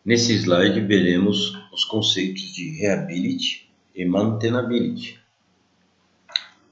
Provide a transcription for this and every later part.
Nesse slide veremos os conceitos de Reliability e Maintainability.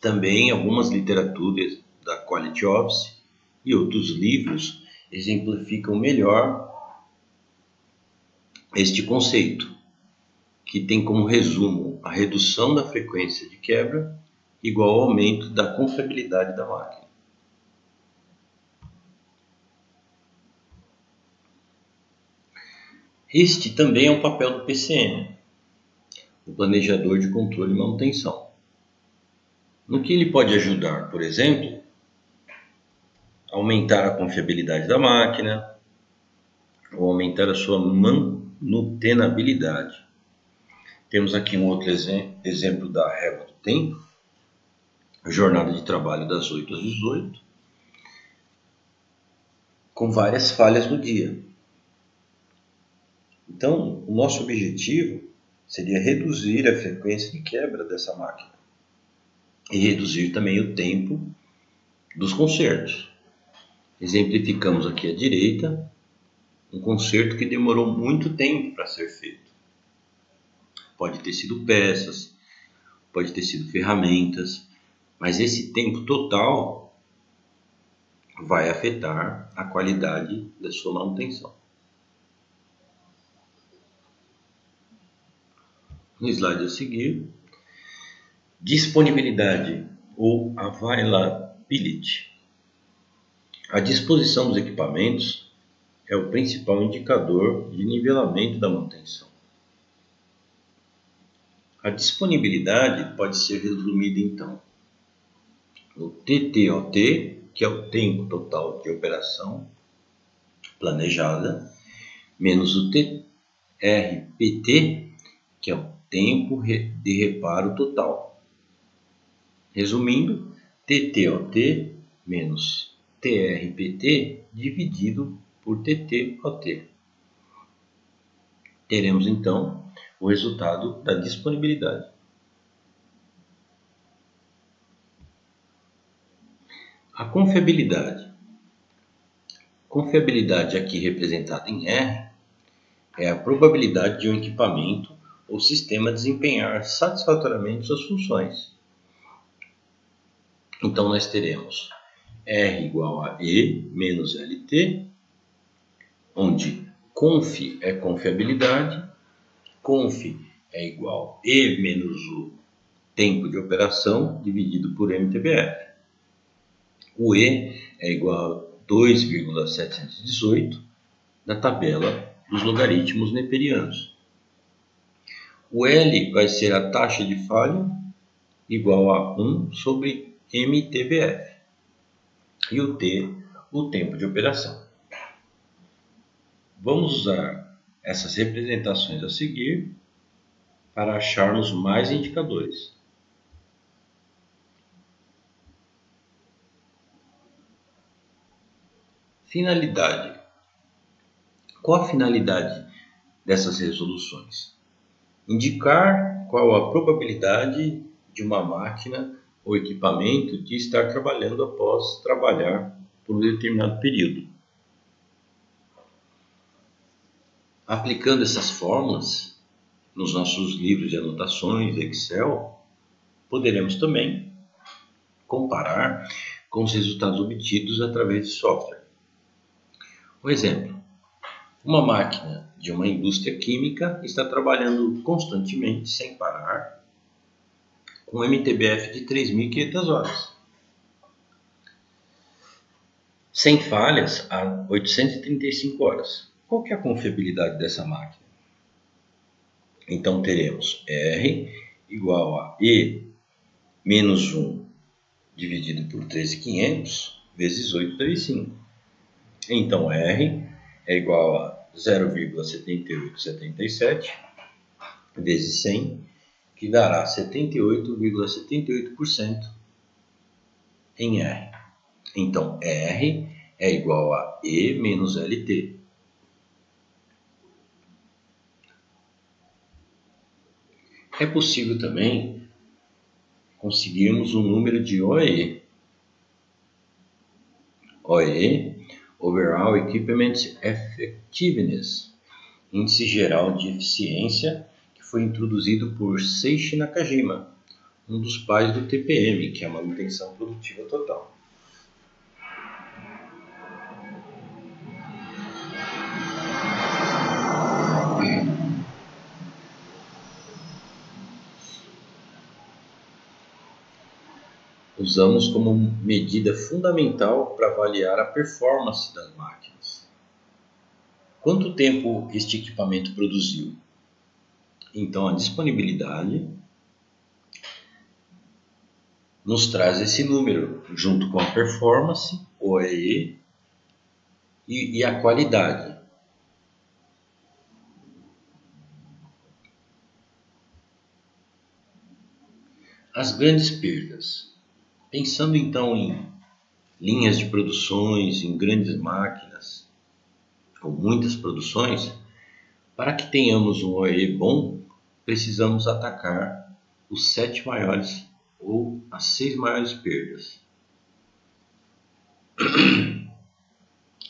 Também algumas literaturas da Quality Office e outros livros exemplificam melhor este conceito, que tem como resumo a redução da frequência de quebra igual ao aumento da confiabilidade da máquina. Este também é um papel do PCM, o Planejador de Controle e Manutenção. No que ele pode ajudar, por exemplo, aumentar a confiabilidade da máquina ou aumentar a sua manutenabilidade. Temos aqui um outro exemplo da régua do tempo, jornada de trabalho das 8 às 18, com várias falhas no dia. Então, o nosso objetivo seria reduzir a frequência de quebra dessa máquina e reduzir também o tempo dos consertos. Exemplificamos aqui à direita um conserto que demorou muito tempo para ser feito. Pode ter sido peças, pode ter sido ferramentas, mas esse tempo total vai afetar a qualidade da sua manutenção. No slide a seguir, disponibilidade ou availability. A disposição dos equipamentos é o principal indicador de nivelamento da manutenção. A disponibilidade pode ser resumida então no TTOT, que é o tempo total de operação planejada, menos o TRPT, que é o tempo de reparo total. Resumindo, TTOT menos TRPT dividido por TTOT. Teremos então o resultado da disponibilidade. A confiabilidade. Confiabilidade aqui representada em R é a probabilidade de um equipamento ou sistema desempenhar satisfatoriamente suas funções. Então nós teremos R igual a E menos LT, onde conf é confiabilidade, conf é igual a E menos o tempo de operação dividido por MTBF. O E é igual a 2,718 da tabela dos logaritmos neperianos. O L vai ser a taxa de falha igual a 1 sobre MTBF. E o T, o tempo de operação. Vamos usar essas representações a seguir para acharmos mais indicadores. Finalidade. Qual a finalidade dessas resoluções? Indicar qual a probabilidade de uma máquina ou equipamento de estar trabalhando após trabalhar por um determinado período. Aplicando essas fórmulas nos nossos livros de anotações Excel, poderemos também comparar com os resultados obtidos através de software. Um exemplo, uma máquina de uma indústria química está trabalhando constantemente, sem parar, com MTBF de 3.500 horas. Sem falhas, há 835 horas. Qual que é a confiabilidade dessa máquina? Então teremos R igual a E menos 1 dividido por 13.500 vezes 835. Então R é igual a 0,7877 vezes 100, que dará 78,78% em R. Então R é igual a E menos LT. É possível também conseguirmos o número de OEE. OEE, Overall Equipment Effectiveness, Índice Geral de Eficiência, que foi introduzido por Seiichi Nakajima, um dos pais do TPM, que é a manutenção produtiva total. Usamos como medida fundamental para avaliar a performance das máquinas. Quanto tempo este equipamento produziu? Então, a disponibilidade nos traz esse número, junto com a performance, OEE, e a qualidade. As grandes perdas. Pensando então em linhas de produções, em grandes máquinas, com muitas produções, para que tenhamos um OEE bom, precisamos atacar os 7 maiores ou as 6 maiores perdas.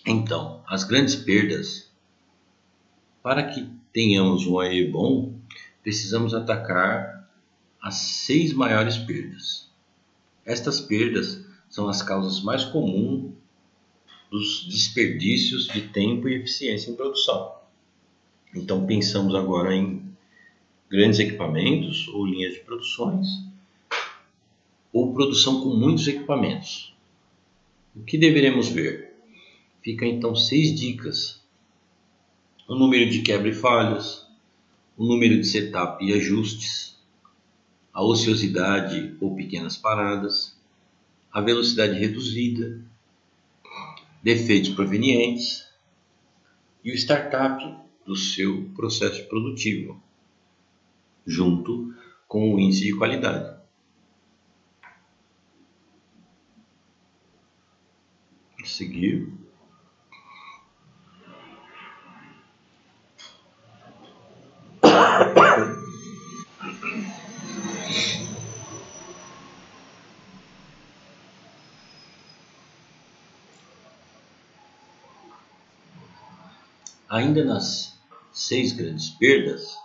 Então, as grandes perdas, para que tenhamos um OEE bom, precisamos atacar as 6 maiores perdas. Estas perdas são as causas mais comuns dos desperdícios de tempo e eficiência em produção. Então, pensamos agora em grandes equipamentos ou linhas de produções, ou produção com muitos equipamentos. O que deveremos ver? Fica então 6 dicas. O número de quebra e falhas, o número de setup e ajustes, a ociosidade ou pequenas paradas, a velocidade reduzida, defeitos provenientes e o startup do seu processo produtivo, junto com o índice de qualidade. A seguir, ainda nas 6 grandes perdas,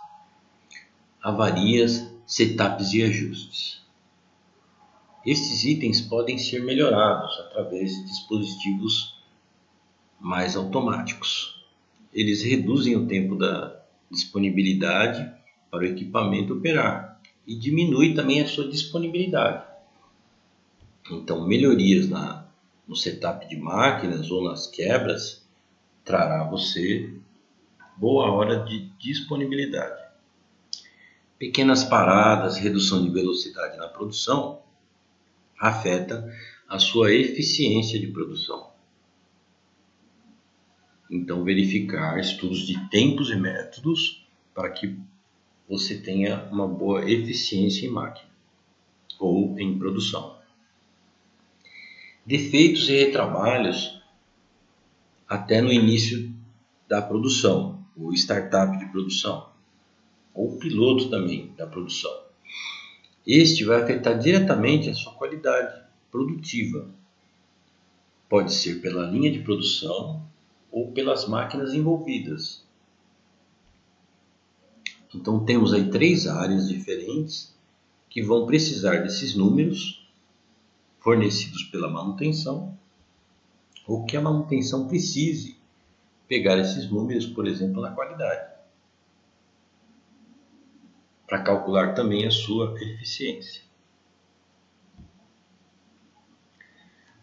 avarias, setups e ajustes. Estes itens podem ser melhorados através de dispositivos mais automáticos. Eles reduzem o tempo da disponibilidade para o equipamento operar e diminui também a sua disponibilidade. Então, melhorias no setup de máquinas ou nas quebras trará a você boa hora de disponibilidade. Pequenas paradas, redução de velocidade na produção afeta a sua eficiência de produção. Então, verificar estudos de tempos e métodos para que você tenha uma boa eficiência em máquina ou em produção. Defeitos e retrabalhos até no início da produção, o startup de produção, ou piloto também da produção. Este vai afetar diretamente a sua qualidade produtiva. Pode ser pela linha de produção ou pelas máquinas envolvidas. Então temos aí 3 áreas diferentes que vão precisar desses números fornecidos pela manutenção, ou que a manutenção precise pegar esses números, por exemplo, na qualidade, para calcular também a sua eficiência.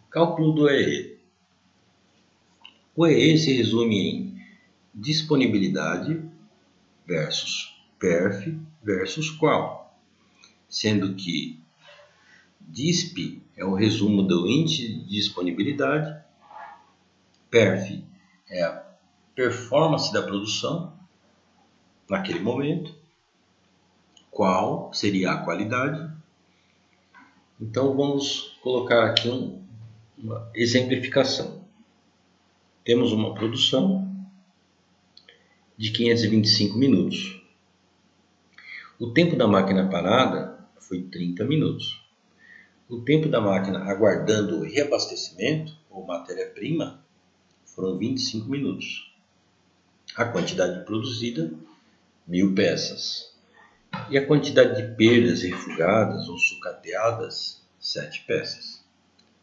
Cálculo do EE. O EE se resume em disponibilidade versus perf versus qual, sendo que DISP é o resumo do índice de disponibilidade, perf é a performance da produção naquele momento, qual seria a qualidade. Então vamos colocar aqui uma exemplificação. Temos uma produção de 525 minutos. O tempo da máquina parada foi 30 minutos. O tempo da máquina aguardando o reabastecimento ou matéria-prima foram 25 minutos. A quantidade produzida, 1000 peças. E a quantidade de perdas refugadas ou sucateadas, 7 peças.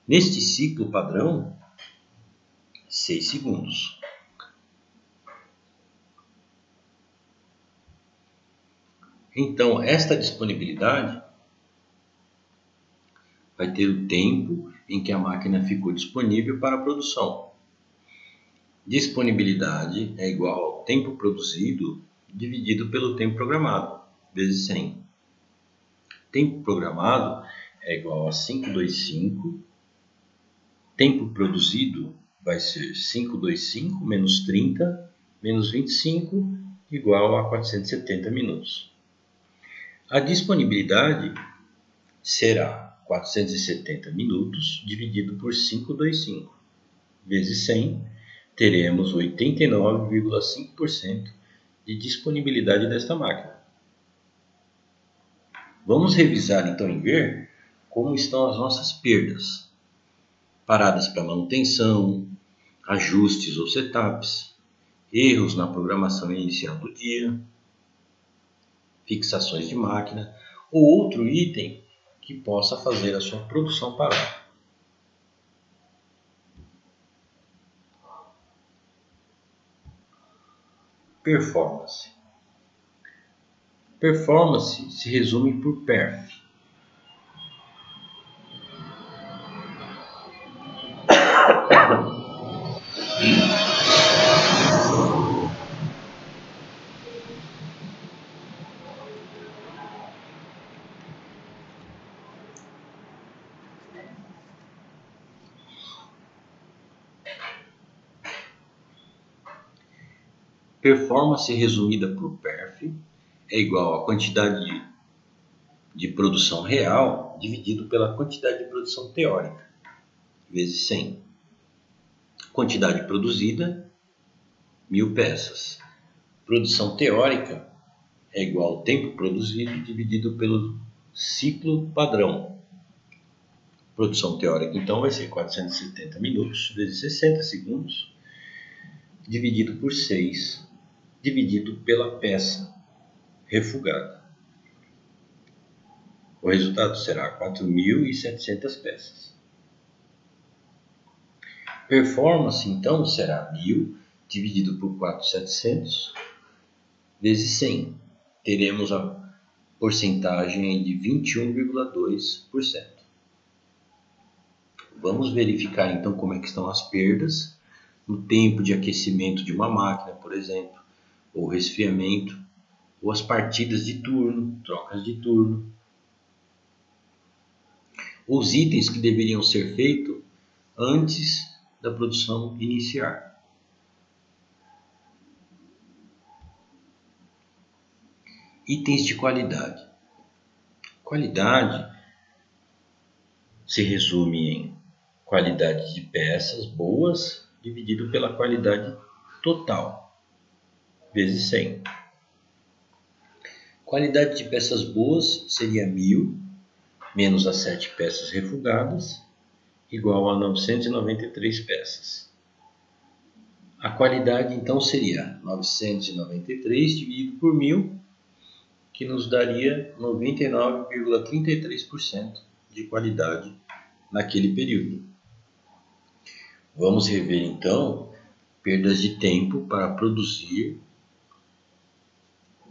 Neste ciclo padrão, 6 segundos. Então, esta disponibilidade vai ter o tempo em que a máquina ficou disponível para a produção. Disponibilidade é igual ao tempo produzido dividido pelo tempo programado, vezes 100. Tempo programado é igual a 525. Tempo produzido vai ser 525 menos 30 menos 25 igual a 470 minutos. A disponibilidade será 470 minutos dividido por 525 vezes 100, teremos 89,5% de disponibilidade desta máquina. Vamos revisar então e ver como estão as nossas perdas. Paradas para manutenção, ajustes ou setups, erros na programação inicial do dia, fixações de máquina ou outro item que possa fazer a sua produção parar. Performance. Performance se resume por perf. Performance resumida por perf é igual à quantidade de produção real dividido pela quantidade de produção teórica, vezes 100. Quantidade produzida, 1000 peças. Produção teórica é igual ao tempo produzido dividido pelo ciclo padrão. Produção teórica, então, vai ser 470 minutos vezes 60 segundos, dividido por 6, dividido pela peça refugada. O resultado será 4.700 peças. Performance, então, será 1000 dividido por 4.700 vezes 100. Teremos a porcentagem de 21,2%. Vamos verificar, então, como é que estão as perdas no tempo de aquecimento de uma máquina, por exemplo, ou resfriamento, ou as partidas de turno, trocas de turno. Os itens que deveriam ser feitos antes da produção iniciar. Itens de qualidade. Qualidade se resume em qualidade de peças boas dividido pela qualidade total, vezes 100. Qualidade de peças boas seria 1000 menos as 7 peças refugadas, igual a 993 peças. A qualidade, então, seria 993 dividido por 1000, que nos daria 99,33% de qualidade naquele período. Vamos rever, então, perdas de tempo para produzir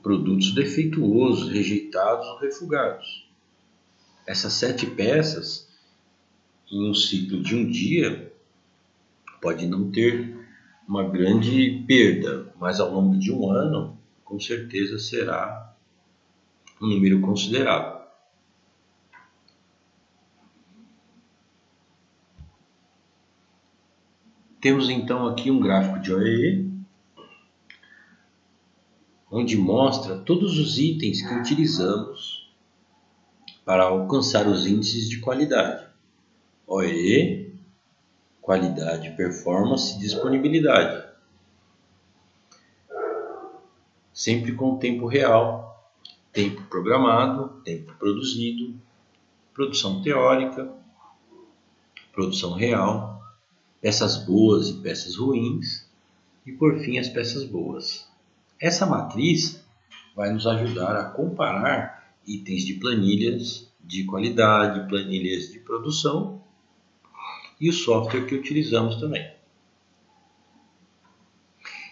produtos defeituosos, rejeitados ou refugados. Essas 7 peças, em um ciclo de um dia, pode não ter uma grande perda, mas ao longo de um ano, com certeza será um número considerável. Temos então aqui um gráfico de OEE, onde mostra todos os itens que utilizamos para alcançar os índices de qualidade. OEE, qualidade, performance e disponibilidade. Sempre com tempo real, tempo programado, tempo produzido, produção teórica, produção real, peças boas e peças ruins, e, por fim, as peças boas. Essa matriz vai nos ajudar a comparar itens de planilhas de qualidade, planilhas de produção e o software que utilizamos também.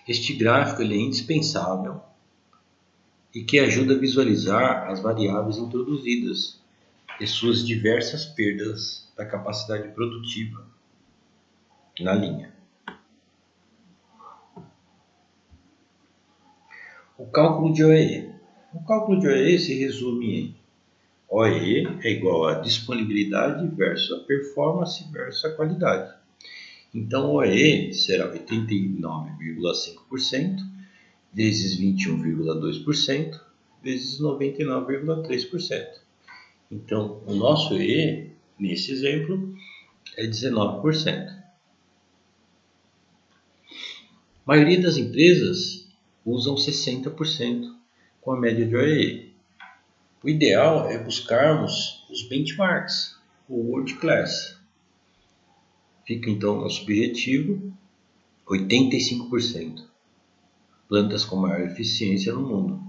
Este gráfico ele é indispensável e que ajuda a visualizar as variáveis introduzidas e suas diversas perdas da capacidade produtiva na linha. O cálculo de OEE. O cálculo de OEE se resume em OEE é igual a disponibilidade versus a performance versus a qualidade. Então, o OEE será 89,5% vezes 21,2% vezes 99,3%. Então, o nosso OEE, nesse exemplo, é 19%. A maioria das empresas usam 60% com a média de OEE. O ideal é buscarmos os benchmarks, o World Class. Fica então nosso objetivo, 85%. Plantas com maior eficiência no mundo.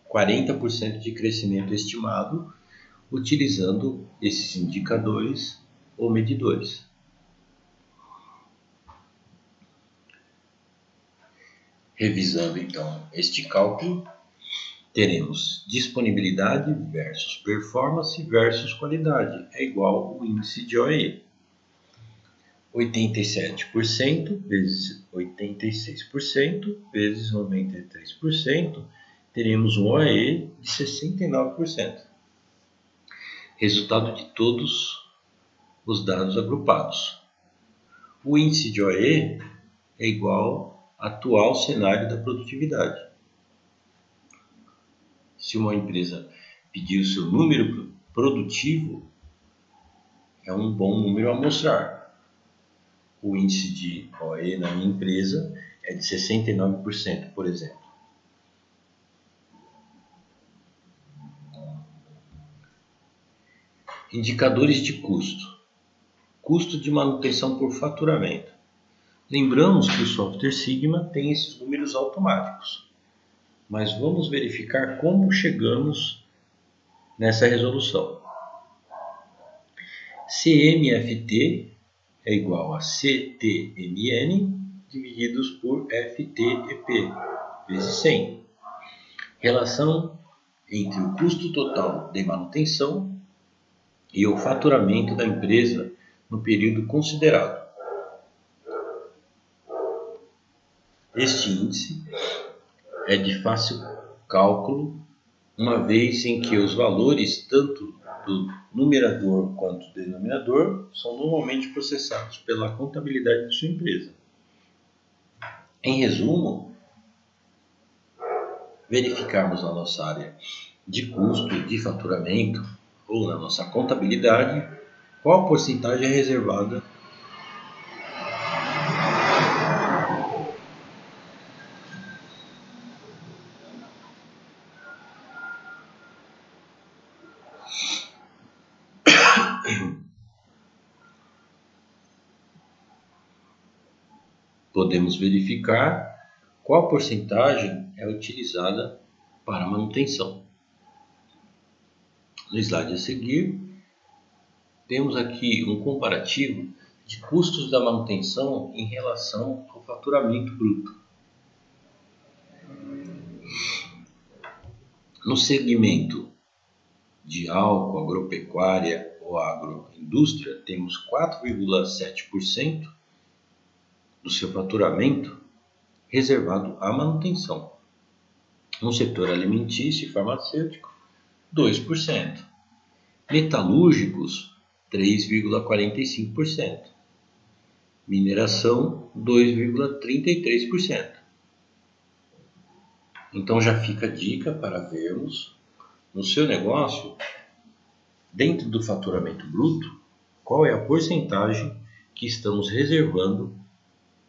40% de crescimento estimado utilizando esses indicadores ou medidores. Revisando então este cálculo, teremos disponibilidade versus performance versus qualidade é igual ao índice de OEE. 87% vezes 86% vezes 93%, teremos um OEE de 69%. Resultado de todos os dados agrupados. O índice de OEE é igual ao atual cenário da produtividade. Se uma empresa pedir o seu número produtivo, é um bom número a mostrar. O índice de OEE na minha empresa é de 69%, por exemplo. Indicadores de custo. Custo de manutenção por faturamento. Lembramos que o software Sigma tem esses números automáticos, mas vamos verificar como chegamos nessa resolução. CMFT é igual a CTMN divididos por FTEP vezes 100. Relação entre o custo total de manutenção e o faturamento da empresa no período considerado. Este índice é de fácil cálculo, uma vez em que os valores tanto do numerador quanto do denominador são normalmente processados pela contabilidade de sua empresa. Em resumo, verificarmos na nossa área de custo, de faturamento ou na nossa contabilidade qual porcentagem é reservada podemos verificar qual porcentagem é utilizada para manutenção. No slide a seguir, temos aqui um comparativo de custos da manutenção em relação ao faturamento bruto. No segmento de álcool, agropecuária ou agroindústria, temos 4,7% do seu faturamento reservado à manutenção. No setor alimentício e farmacêutico, 2%. Metalúrgicos, 3,45%. Mineração, 2,33%. Então já fica a dica para vermos no seu negócio, dentro do faturamento bruto, qual é a porcentagem que estamos reservando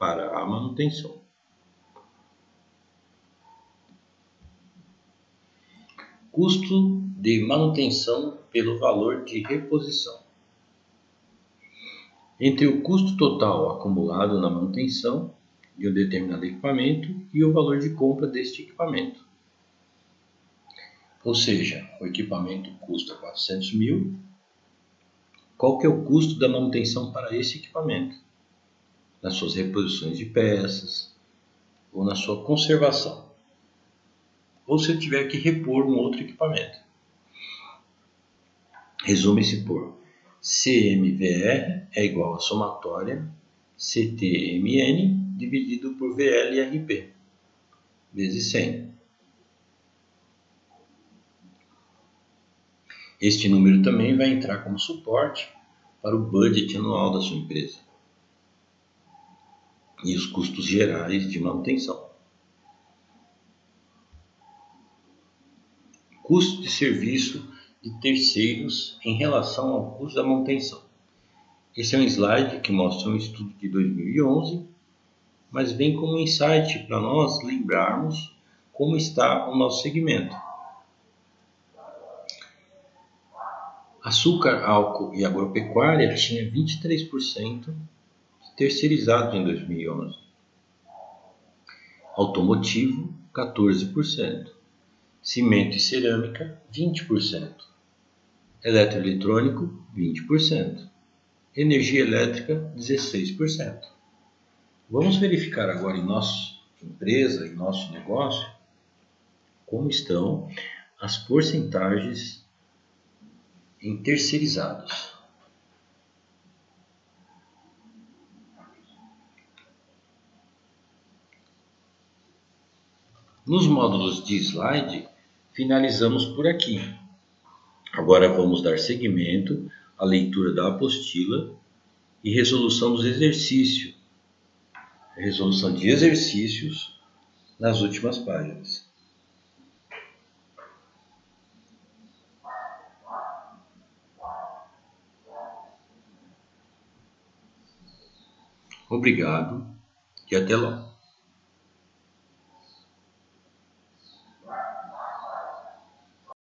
para a manutenção. Custo de manutenção pelo valor de reposição. Entre o custo total acumulado na manutenção de um determinado equipamento e o valor de compra deste equipamento. Ou seja, o equipamento custa 400 mil, qual que é o custo da manutenção para esse equipamento? Nas suas reposições de peças ou na sua conservação. Ou se eu tiver que repor um outro equipamento. Resume-se por CMVR é igual a somatória CTMN dividido por VLRP vezes 100. Este número também vai entrar como suporte para o budget anual da sua empresa e os custos gerais de manutenção. Custo de serviço de terceiros em relação ao custo da manutenção. Esse é um slide que mostra um estudo de 2011, mas vem como um insight para nós lembrarmos como está o nosso segmento. Açúcar, álcool e agropecuária tinha 23% terceirizados em 2011. Automotivo, 14%. Cimento e cerâmica, 20%. Eletroeletrônico, 20%. Energia elétrica, 16%. Vamos verificar agora em nossa empresa, em nosso negócio, como estão as porcentagens em terceirizados. Nos módulos de slide, finalizamos por aqui. Agora vamos dar seguimento à leitura da apostila e resolução dos exercícios. Resolução de exercícios nas últimas páginas. Obrigado e até logo.